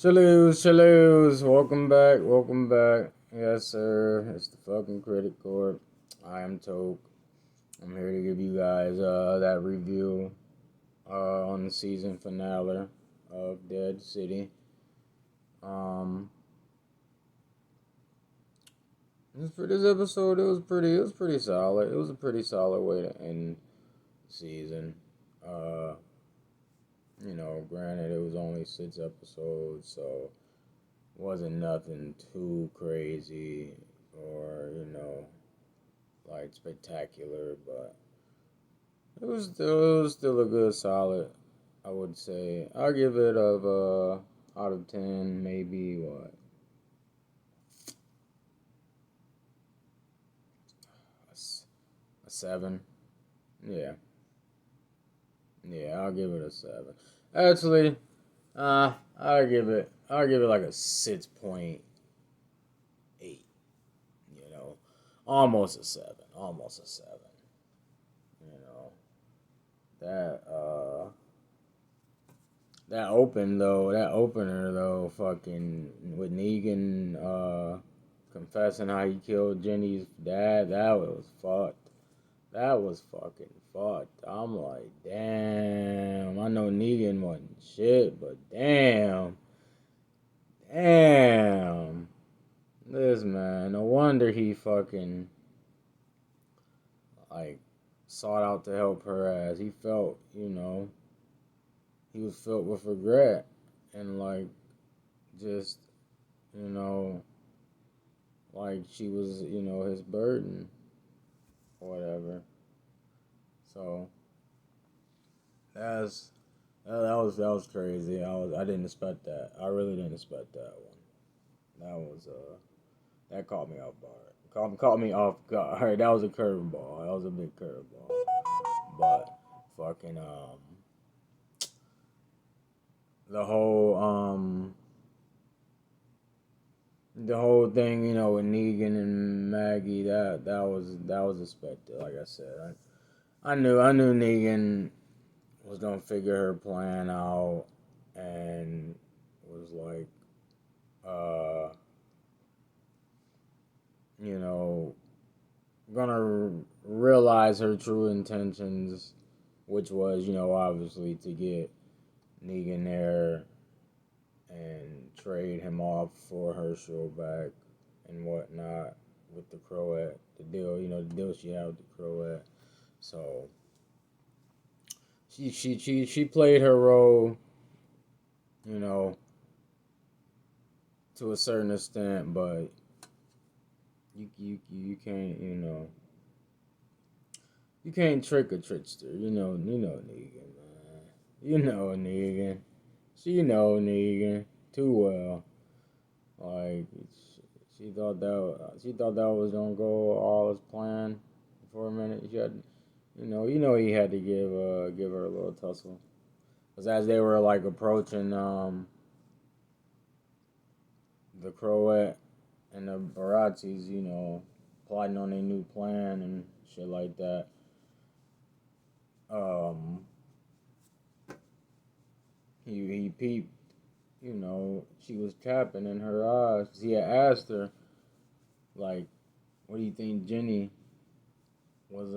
Shalloos, welcome back. Yes, sir, it's the fucking Critic Court. I am Toke. I'm here to give you guys that review on the season finale of Dead City. Um, for this episode, it was pretty solid. It was a pretty solid way to end the season. Uh, granted, it was only 6 episodes, so wasn't nothing too crazy or like spectacular, but it was still a good solid. I would say I'll give it of out of 10, maybe what, a 7. Yeah, yeah, I'll give it a 7. Actually, I'll give it like a 6.8. You know, almost a 7, almost a 7. You know that that opener though, fucking with Negan confessing how he killed Jenny's dad, that was fucked. That was fucking fucked. I'm like, damn. I know Negan wasn't shit, but damn, damn. This man, no wonder he fucking like sought out to help her ass. He felt, he was filled with regret and like just you know like she was, his burden or whatever. So that's that was crazy. I didn't expect that. I really didn't expect that one. That was that caught me off guard. Caught me off guard. That was a curveball. That was a big curveball. But fucking the whole the whole thing, with Negan and Maggie, that was expected. Like I said, I knew Negan was gonna figure her plan out and was like, uh, you know, gonna realize her true intentions, which was, obviously to get Negan there and trade him off for Herschel back and whatnot with the Croat, the deal, the deal she had with the Croat. So she played her role, you know, to a certain extent, but you can't, you can't trick a trickster. You know Negan, man. You know Negan. She know Negan too well. Like she thought that was gonna go all as planned for a minute. She had, he had to give her a little tussle. Cause as they were like approaching the Croat and the Baratis, plotting on a new plan and shit like that. Um, he peeped, she was capping in her eyes. He had asked her, like, what do you think Jenny was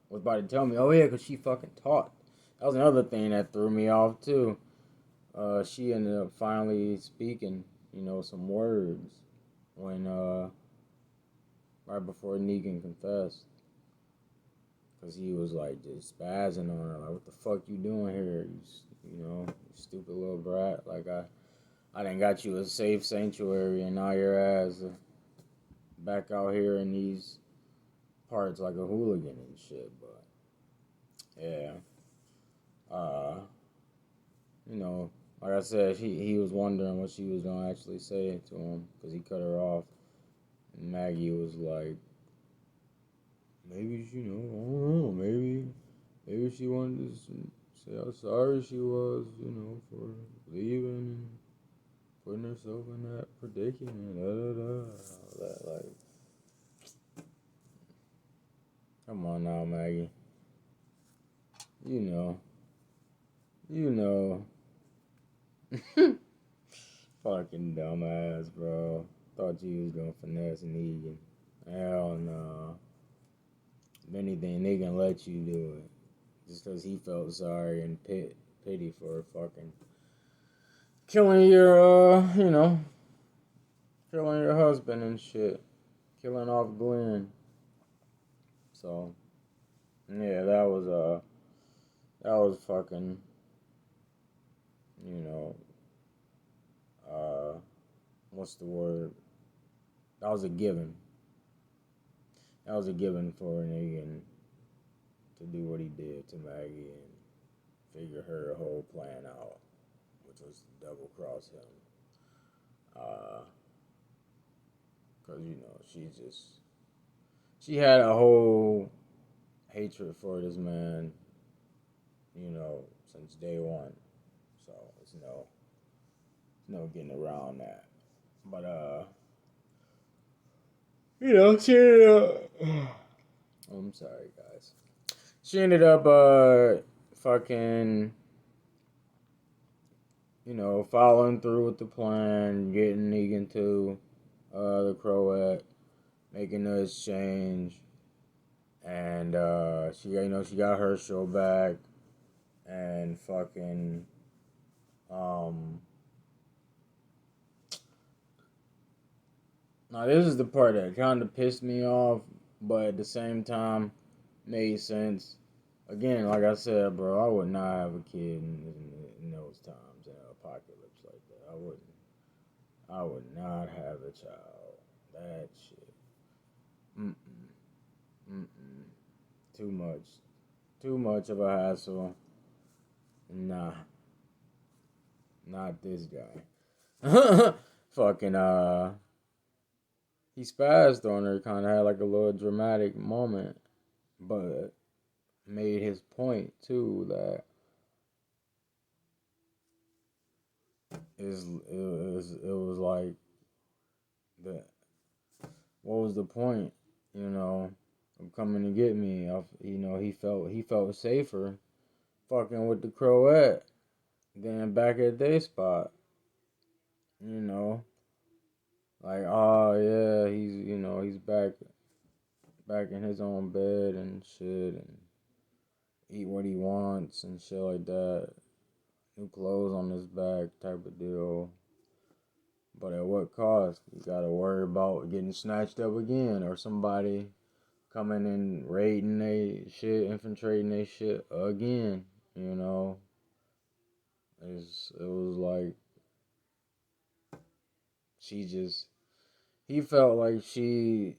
was about to tell me? Oh yeah, cause she fucking talked. That was another thing that threw me off too. She ended up finally speaking, some words when right before Negan confessed, cause he was like just spazzing on her, like, "What the fuck you doing here? You stupid little brat. Like I done got you a safe sanctuary, and now your ass back out here in these parts like a hooligan and shit." But yeah, uh, you know, like I said, he was wondering what she was gonna actually say to him because he cut her off. And Maggie was like, maybe I don't know, maybe she wanted to say how sorry she was, for leaving and putting herself in that predicament. Da, da, da, all that, like, come on now, Maggie. You know, you know. Fucking dumbass, bro. Thought you was gonna finesse Negan. Hell no. If anything, they can let you do it. Just because he felt sorry and pity for fucking killing killing your husband and shit. Killing off Glenn. So, yeah, that was fucking, you know, uh, what's the word? That was a given. That was a given for Negan to do what he did to Maggie and figure her whole plan out, which was to double cross him. Cause she had a whole hatred for this man, since day one. So it's no getting around that. But she ended up. I'm sorry, guys. She ended up fucking following through with the plan, getting Negan to the Croat, making the exchange, and she got her show back, and fucking now this is the part that kind of pissed me off, but at the same time made sense. Again, like I said, bro, I would not have a kid in those times, in an apocalypse like that. I would not have a child. That shit. Mm-mm. Mm-mm. Too much. Too much of a hassle. Nah. Not this guy. Fucking, he spazzed on her, kind of had like a little dramatic moment, but made his point, too, that it was like, the what was the point, of coming to get me? He felt safer fucking with the Croat than back at their spot. You know, like, oh yeah, he's back in his own bed and shit, and eat what he wants and shit like that. New clothes on his back, type of deal. But at what cost? You gotta worry about getting snatched up again, or somebody coming and raiding they shit, infiltrating they shit again. You know, it was like he felt like she,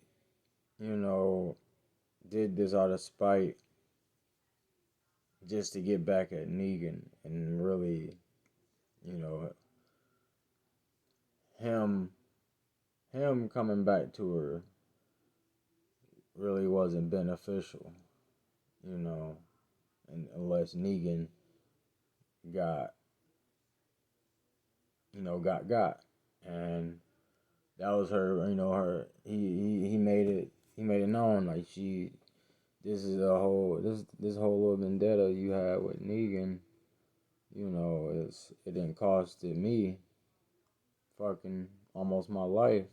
you know, did this out of spite just to get back at Negan, and really, you know, him coming back to her really wasn't beneficial, you know, and unless Negan got, got, and that was her, he made it known, like, this is this whole little vendetta you had with Negan, it didn't cost me fucking almost my life.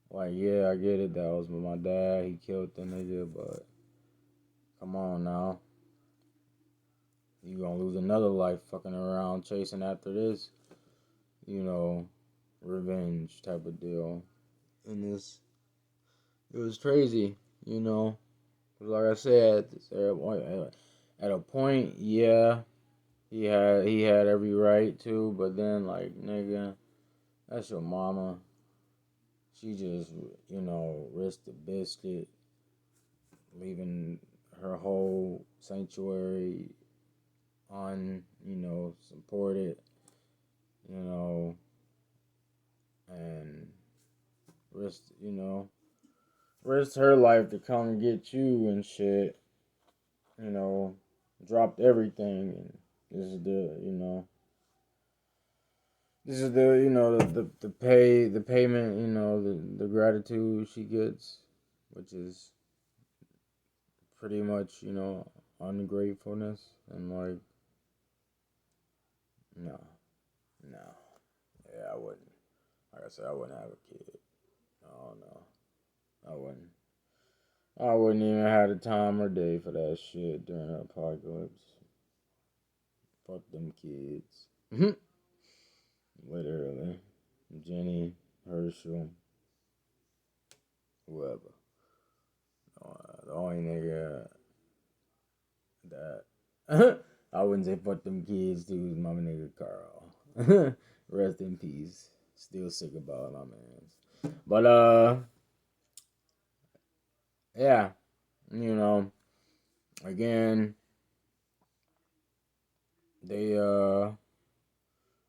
Like, yeah, I get it, that was with my dad, he killed the nigga, but come on now. You gonna lose another life fucking around chasing after this, revenge type of deal. And it was crazy, you know. Cause like I said, at a point, yeah, he had every right to, but then, like, nigga, that's your mama. She just, risked the biscuit, leaving her whole sanctuary supported, you know, and risked, risked her life to come and get you and shit, you know, dropped everything, and this is the payment, the gratitude she gets, which is pretty much, ungratefulness, and like, no, no, wouldn't. Like I said, I wouldn't have a kid. Oh no, I wouldn't. I wouldn't even have the time or day for that shit during the apocalypse. Fuck them kids. Literally. Jenny, Herschel, whoever. The only nigga that I wouldn't say fuck them kids too is my nigga Carl. Rest in peace. Still sick about my man. But yeah, you know, again, they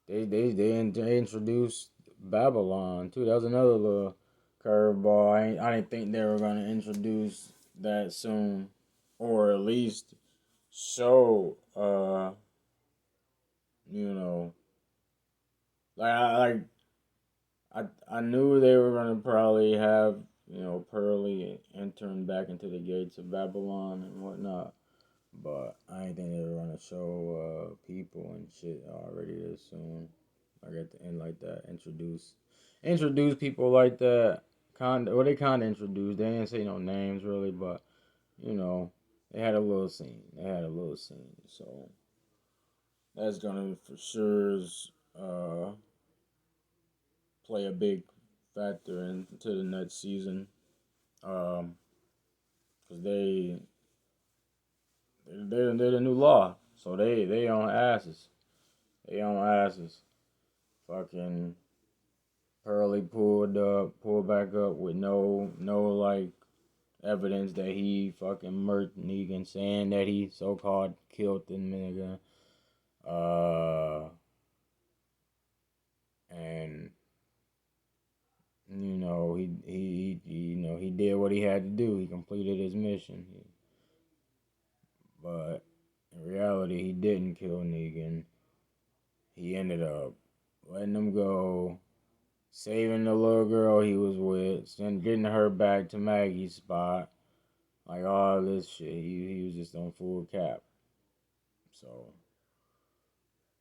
they introduced Babylon too. That was another little curveball. I didn't think they were gonna introduce that soon, or at least show you know, I knew they were gonna probably have Pearly entering back into the gates of Babylon and whatnot, but I didn't think they were gonna show people and shit already this soon. Like at the end, like that, introduce people like that. They kind of introduced. They didn't say no names really, but you know, they had a little scene. So that's gonna for sure play a big factor into the next season. Cause they're the new law, so they on asses. They on asses. Fucking Pearly pulled back up with no like evidence that he fucking murked Negan, saying that he so called killed the nigga. And he did what he had to do. He completed his mission. But in reality, he didn't kill Negan. He ended up letting him go, saving the little girl he was with, and getting her back to Maggie's spot. Like all this shit, he was just on full cap. So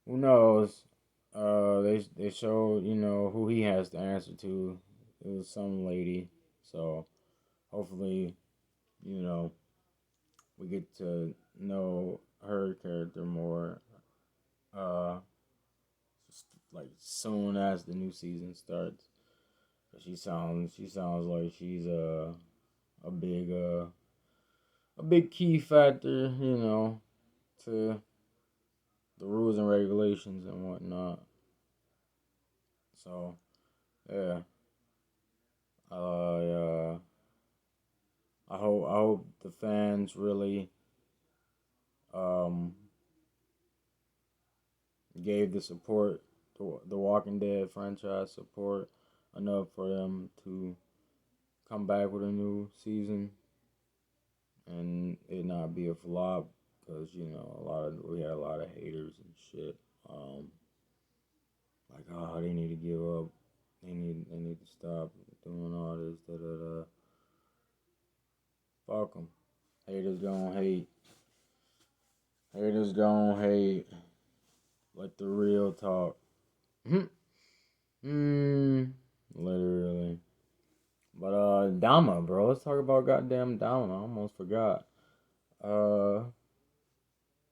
who knows? They showed who he has to answer to. It was some lady. So hopefully you know we get to know her character more. Uh, just like soon as the new season starts. She sounds like she's a big a big key factor, to the rules and regulations and whatnot. So yeah, uh, I hope the fans really um gave the support to the Walking Dead franchise support enough for them to come back with a new season and it not be a flop because we had a lot of haters and shit. Um, like they need to give up. They need to stop doing all this. Da da da. Fuck them. Haters gonna hate. Haters gonna hate. Let the real talk. Literally. But Dama, bro. Let's talk about goddamn Dama. I almost forgot. Uh,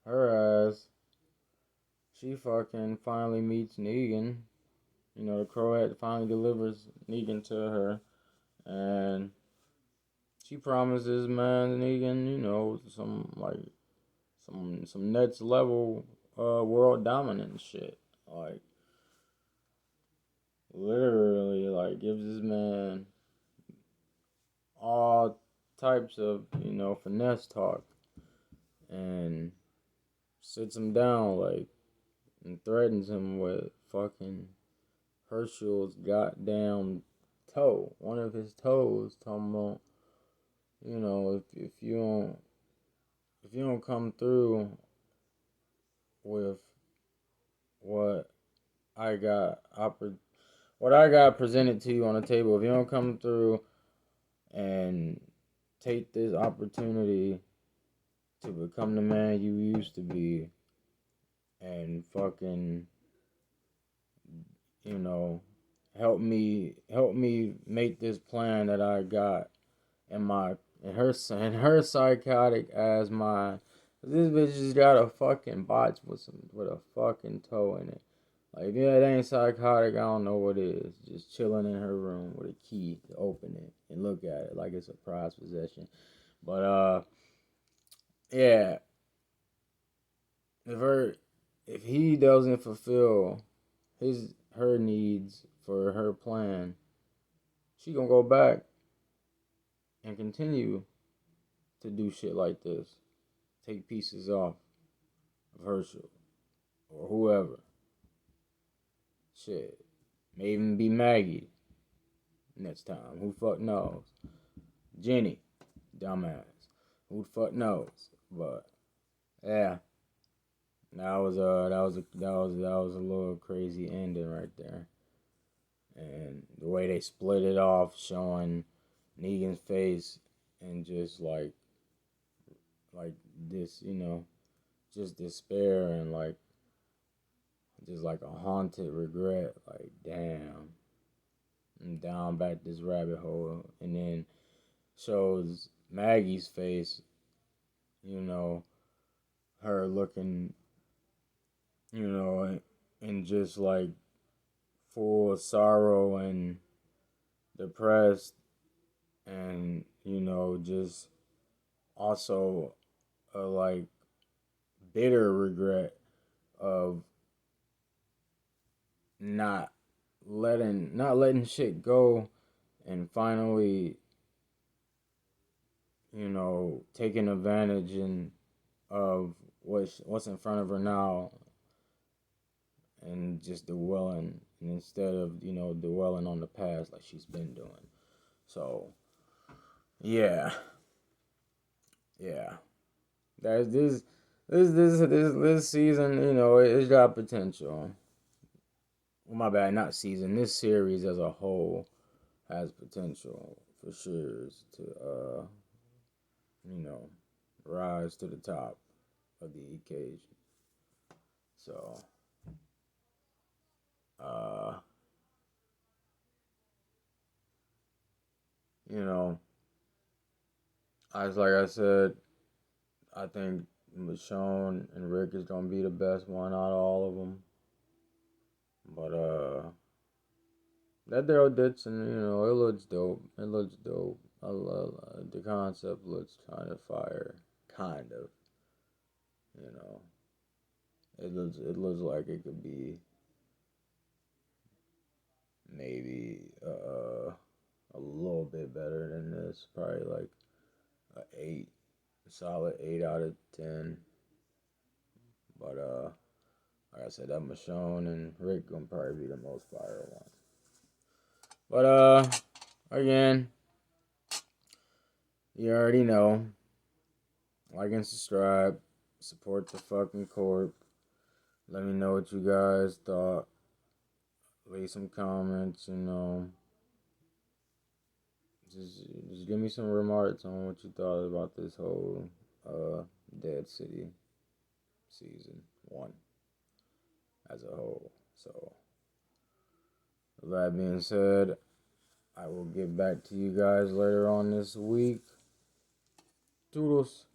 her ass. She fucking finally meets Negan. The Croat finally delivers Negan to her, and she promises man Negan, some next level world dominance shit. Like literally like gives this man all types of, finesse talk and sits him down like and threatens him with fucking Herschel's goddamn toe. One of his toes talking about, if you don't come through with what I got what I got presented to you on the table, if you don't come through and take this opportunity to become the man you used to be and fucking, help me make this plan that I got and my and her psychotic as my this bitch just got a fucking botch with a fucking toe in it. Like, yeah, it ain't psychotic, I don't know what it is. Just chilling in her room with a key to open it and look at it like it's a prized possession. But yeah, if her if he doesn't fulfill her needs for her plan, she gonna go back and continue to do shit like this. Take pieces off of Herschel or whoever. Shit. May even be Maggie next time. Who fuck knows? Jenny. Dumbass. Who the fuck knows? But yeah. That was a little crazy ending right there. And the way they split it off, showing Negan's face and just like this, just despair and like just like a haunted regret, like damn, I'm down back this rabbit hole, and then shows Maggie's face, you know, her looking, and just like full of sorrow and depressed, and just also a like bitter regret of not not letting shit go and finally taking advantage of what's in front of her now and just dwelling and instead of dwelling on the past like she's been doing. So yeah, yeah, there's this season, it's got potential. Well, my bad, not season, this series as a whole has potential for sure to you know rise to the top of the occasion. So uh you know as like I said, I think Michonne and Rick is gonna be the best one out of all of them. But that Daryl Dixon, it looks dope. It looks dope. I love the concept. Looks kind of fire. Kind of, you know. It looks like it could be maybe a little bit better than this. Probably like a solid 8 out of 10. But like I said, that Michonne and Rick gonna probably be the most fire one. But again, you already know. Like and subscribe. Support the fucking corp. Let me know what you guys thought. Leave some comments. Just give me some remarks on what you thought about this whole Dead City season 1 as a whole. So, with that being said, I will get back to you guys later on this week. Toodles.